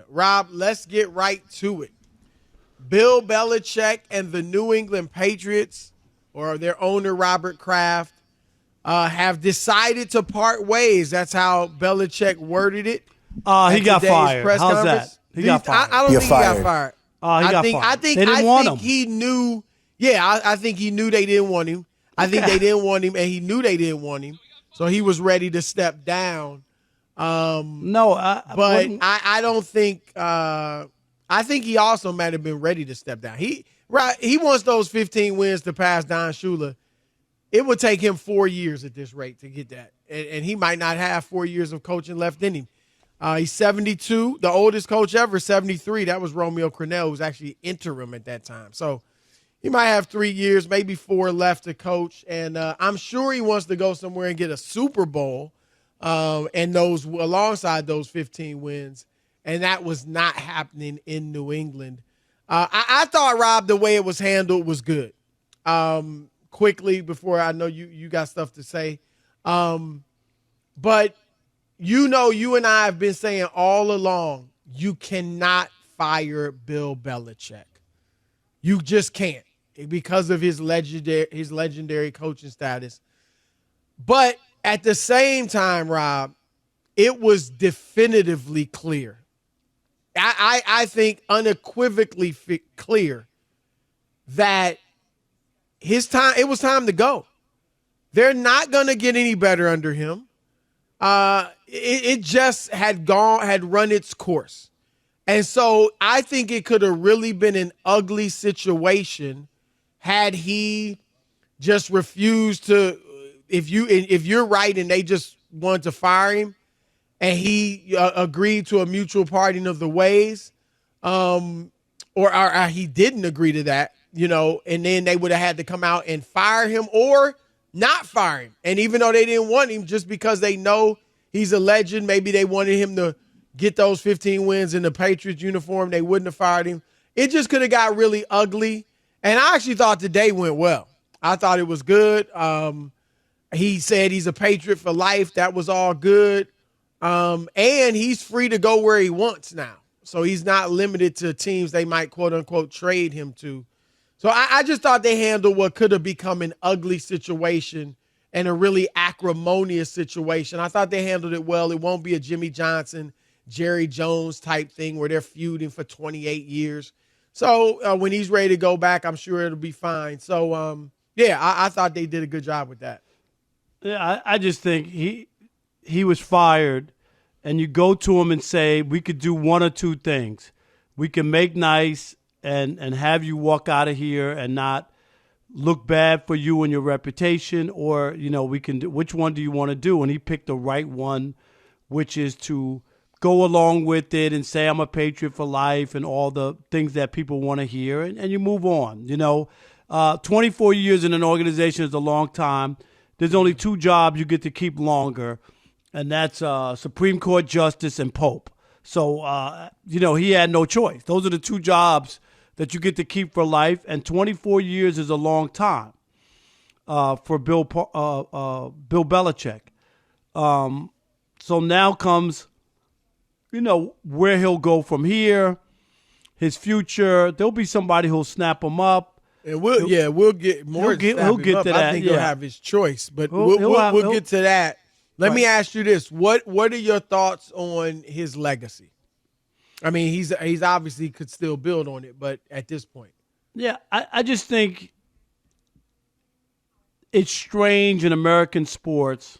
Rob, let's get right to it. Bill Belichick and the New England Patriots, or their owner, Robert Kraft, have decided to part ways. That's how Belichick worded it He at got today's fired. press How's conference. that? He got fired. I don't You're think he got fired. fired. He got fired. They didn't want him. He knew. Yeah, I think he knew they didn't want him. I think they didn't want him, and he knew they didn't want him. So he was ready to step down. I don't think. I think he also might have been ready to step down. He wants those 15 wins to pass Don Shula. It would take him 4 years at this rate to get that, and he might not have 4 years of coaching left in him. He's 72, the oldest coach ever, 73. That was Romeo Crennel, who was actually interim at that time. So he might have 3 years, maybe 4 left to coach, and I'm sure he wants to go somewhere and get a Super Bowl, and those alongside those 15 wins. And that was not happening in New England. I thought, Rob, the way it was handled was good. Quickly, before I know you got stuff to say. But, you and I have been saying all along, you cannot fire Bill Belichick. You just can't because of his legendary coaching status. But at the same time, Rob, it was definitively clear. I think unequivocally clear that it was time to go. They're not going to get any better under him. It just had run its course. And so I think it could have really been an ugly situation had he just refused to, if you're right and they just wanted to fire him, and he agreed to a mutual parting of the ways, or he didn't agree to that, and then they would have had to come out and fire him or not fire him. And even though they didn't want him, just because they know he's a legend, maybe they wanted him to get those 15 wins in the Patriots uniform, they wouldn't have fired him. It just could have got really ugly. And I actually thought the day went well. I thought it was good. He said he's a Patriot for life. That was all good. And he's free to go where he wants now. So he's not limited to teams they might, quote unquote, trade him to. So I just thought they handled what could have become an ugly situation and a really acrimonious situation. I thought they handled it well. It won't be a Jimmy Johnson, Jerry Jones type thing where they're feuding for 28 years. So when he's ready to go back, I'm sure it'll be fine. So, I thought they did a good job with that. Yeah, I just think he was fired, and you go to him and say, we could do one or two things. We can make nice and have you walk out of here and not look bad for you and your reputation, or, we can do, which one do you want to do? And he picked the right one, which is to go along with it and say, I'm a Patriot for life and all the things that people want to hear, and you move on. 24 years in an organization is a long time. There's only 2 jobs you get to keep longer, and that's Supreme Court Justice and Pope. So, he had no choice. Those are the 2 jobs that you get to keep for life, and 24 years is a long time for Bill Belichick. So now comes, where he'll go from here, his future. There'll be somebody who'll snap him up. And we'll get more. He'll get to that. I think he'll have his choice, but we'll get to that. Let me ask you this: What are your thoughts on his legacy? I mean, he's obviously could still build on it, but at this point, yeah, I just think it's strange in American sports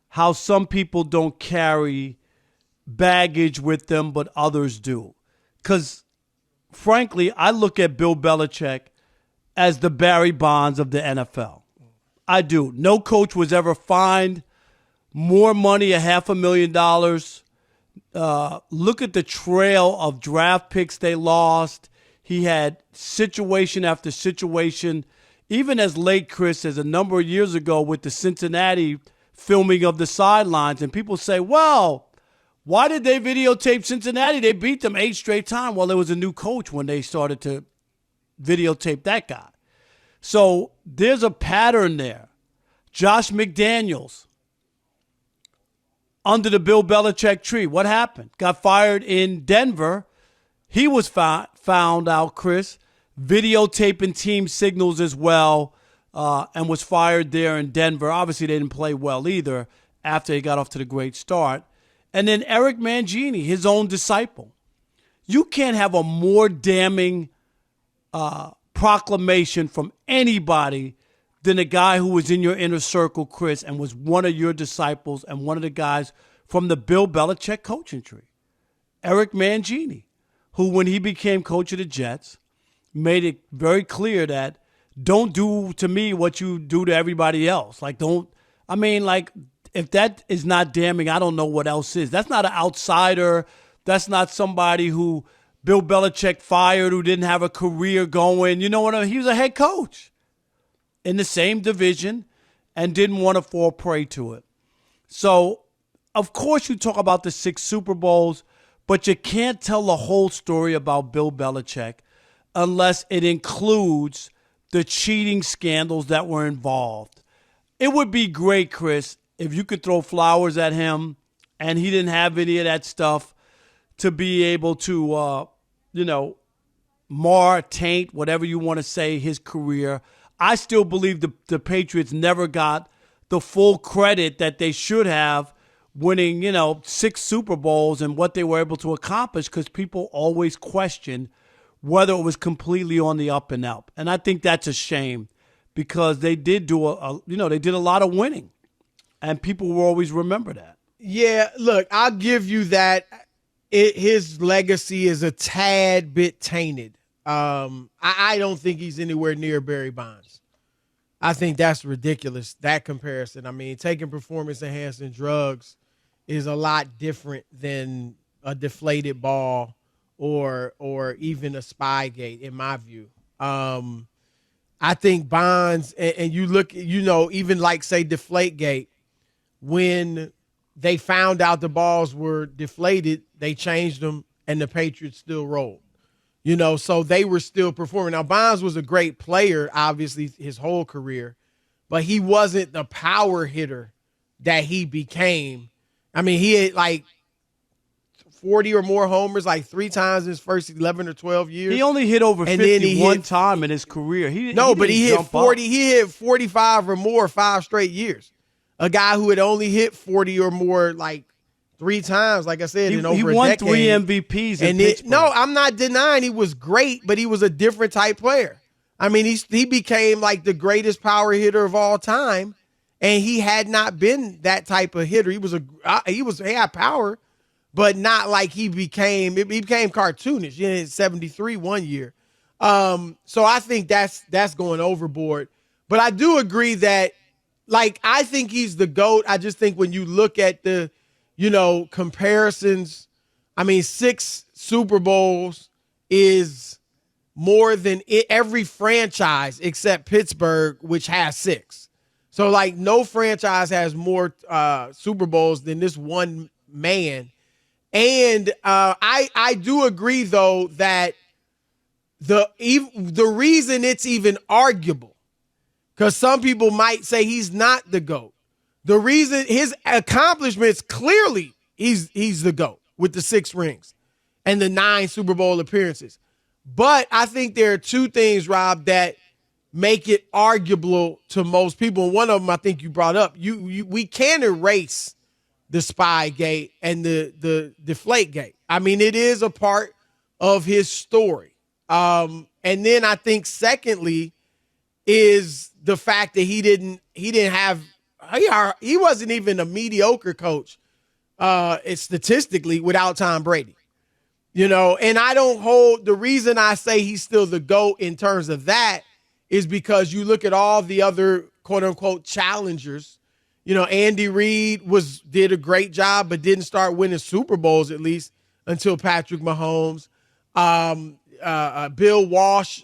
how some people don't carry baggage with them, but others do. Because, frankly, I look at Bill Belichick as the Barry Bonds of the NFL. I do. No coach was ever fined more money, $500,000. Look at the trail of draft picks they lost. He had situation after situation, even as late, Chris, as a number of years ago with the Cincinnati filming of the sidelines. And people say, well, why did they videotape Cincinnati? They beat them 8 straight times. Well, there was a new coach when they started to videotape that guy. So there's a pattern there. Josh McDaniels, under the Bill Belichick tree. What happened? Got fired in Denver. He was found out, Chris, videotaping team signals as well, and was fired there in Denver. Obviously, they didn't play well either after he got off to the great start. And then Eric Mangini, his own disciple. You can't have a more damning proclamation from anybody than a guy who was in your inner circle, Chris, and was one of your disciples and one of the guys from the Bill Belichick coaching tree. Eric Mangini, who, when he became coach of the Jets, made it very clear that don't do to me what you do to everybody else. If that is not damning, I don't know what else is. That's not an outsider. That's not somebody who Bill Belichick fired who didn't have a career going. You know what I mean? He was a head coach in the same division and didn't want to fall prey to it. So, of course, you talk about the 6 Super Bowls, but you can't tell the whole story about Bill Belichick unless it includes the cheating scandals that were involved. It would be great, Chris, if you could throw flowers at him and he didn't have any of that stuff to be able to, taint, whatever you want to say, his career. I still believe the Patriots never got the full credit that they should have winning, 6 Super Bowls and what they were able to accomplish, because people always question whether it was completely on the up and up. And I think that's a shame, because they did do they did a lot of winning, and people will always remember that. Yeah, look, I'll give you that. His legacy is a tad bit tainted. I don't think he's anywhere near Barry Bonds. I think that's ridiculous, that comparison. I mean, taking performance-enhancing drugs is a lot different than a deflated ball or even a Spygate, in my view. I think Bonds, and you look, even like, say, Deflategate, when they found out the balls were deflated, they changed them, and the Patriots still rolled. So they were still performing. Now, Bonds was a great player, obviously, his whole career, but he wasn't the power hitter that he became. I mean, he had like 40 or more homers like 3 times in his first 11 or 12 years. He only hit over 50 one time in his career. He hit 40. He hit 45 or more 5 straight years. A guy who had only hit 40 or more like 3 times, like I said, in over a decade. He won 3 MVPs in Pittsburgh. No, I'm not denying he was great, but he was a different type player. I mean, he became like the greatest power hitter of all time, and he had not been that type of hitter. He had power, but not like he became cartoonish. He hit 73 one year. So I think that's going overboard. But I do agree that, like, I think he's the GOAT. I just think when you look at the, comparisons, I mean, 6 Super Bowls is more than every franchise except Pittsburgh, which has 6. So, like, no franchise has more Super Bowls than this one man. And I do agree, though, that the reason it's even arguable, because some people might say he's not the GOAT. The reason his accomplishments, clearly he's the GOAT with the 6 rings and the 9 Super Bowl appearances. But I think there are 2 things, Rob, that make it arguable to most people. And one of them I think you brought up. We can't erase the Spygate and the Deflategate. I mean, it is a part of his story. And then I think secondly is the fact that he wasn't even a mediocre coach statistically without Tom Brady. And I don't hold, the reason I say he's still the GOAT in terms of that is because you look at all the other quote unquote challengers. Andy Reid did a great job, but didn't start winning Super Bowls, at least until Patrick Mahomes. Bill Walsh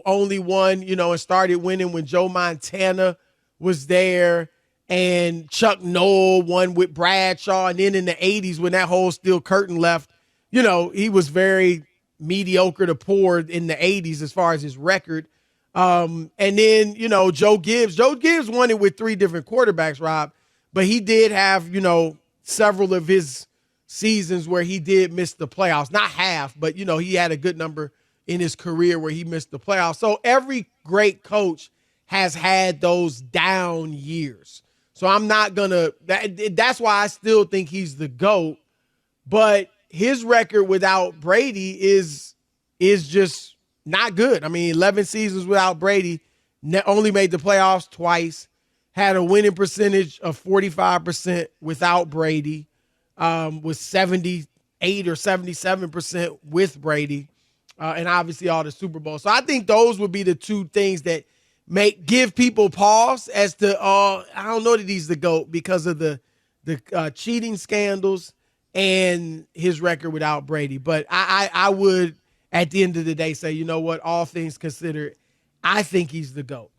only won, and started winning when Joe Montana was there. And Chuck Noll won with Bradshaw. And then in the 80s, when that whole steel curtain left, he was very mediocre to poor in the 80s as far as his record. And then, Joe Gibbs. Joe Gibbs won it with 3 different quarterbacks, Rob. But he did have, several of his seasons where he did miss the playoffs. Not half, but, he had a good number in his career where he missed the playoffs. So every great coach has had those down years. So I'm not going to – that's why I still think he's the GOAT. But his record without Brady is just not good. I mean, 11 seasons without Brady, only made the playoffs twice, had a winning percentage of 45% without Brady, was 78 or 77% with Brady, and obviously all the Super Bowls. So I think those would be the two things that give people pause as to, I don't know that he's the GOAT because of the cheating scandals and his record without Brady. But I would, at the end of the day, say, you know what, all things considered, I think he's the GOAT.